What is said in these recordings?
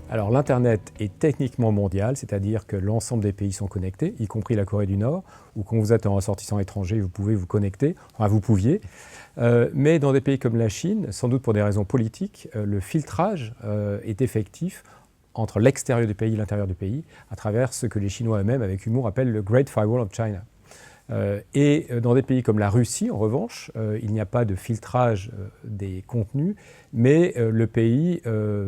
Alors l'Internet est techniquement mondial, c'est-à-dire que l'ensemble des pays sont connectés, y compris la Corée du Nord, où quand vous êtes un ressortissant étranger, vous pouvez vous connecter, enfin vous pouviez. Mais dans des pays comme la Chine, sans doute pour des raisons politiques, le filtrage est effectif entre l'extérieur du pays et l'intérieur du pays, à travers ce que les Chinois eux-mêmes, avec humour, appellent le Great Firewall of China. Et dans des pays comme la Russie, en revanche, il n'y a pas de filtrage des contenus, mais le pays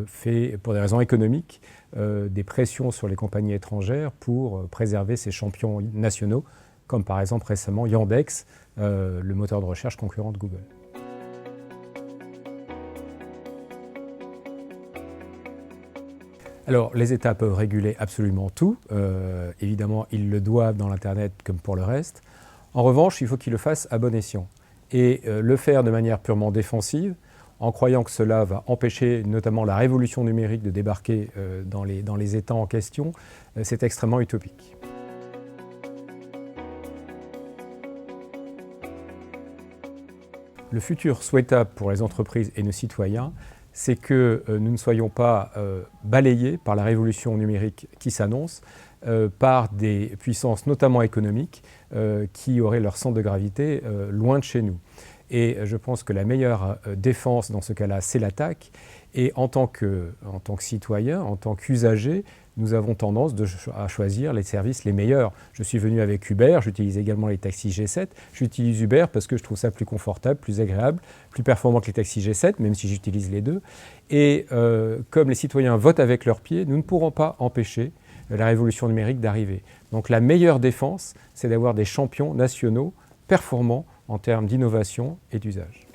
fait, pour des raisons économiques, des pressions sur les compagnies étrangères pour préserver ses champions nationaux, comme par exemple récemment Yandex, le moteur de recherche concurrent de Google. Alors, les États peuvent réguler absolument tout. Évidemment, ils le doivent dans l'Internet comme pour le reste. En revanche, il faut qu'ils le fassent à bon escient. Et le faire de manière purement défensive, en croyant que cela va empêcher notamment la révolution numérique de débarquer dans les États en question, c'est extrêmement utopique. Le futur souhaitable pour les entreprises et nos citoyens, c'est que nous ne soyons pas balayés par la révolution numérique qui s'annonce, par des puissances notamment économiques qui auraient leur centre de gravité loin de chez nous. Et je pense que la meilleure défense dans ce cas-là, c'est l'attaque. Et en tant que citoyen, en tant qu'usager, nous avons tendance à choisir les services les meilleurs. Je suis venu avec Uber, j'utilise également les taxis G7. J'utilise Uber parce que je trouve ça plus confortable, plus agréable, plus performant que les taxis G7, même si j'utilise les deux. Et comme les citoyens votent avec leurs pieds, nous ne pourrons pas empêcher la révolution numérique d'arriver. Donc la meilleure défense, c'est d'avoir des champions nationaux performants en termes d'innovation et d'usage.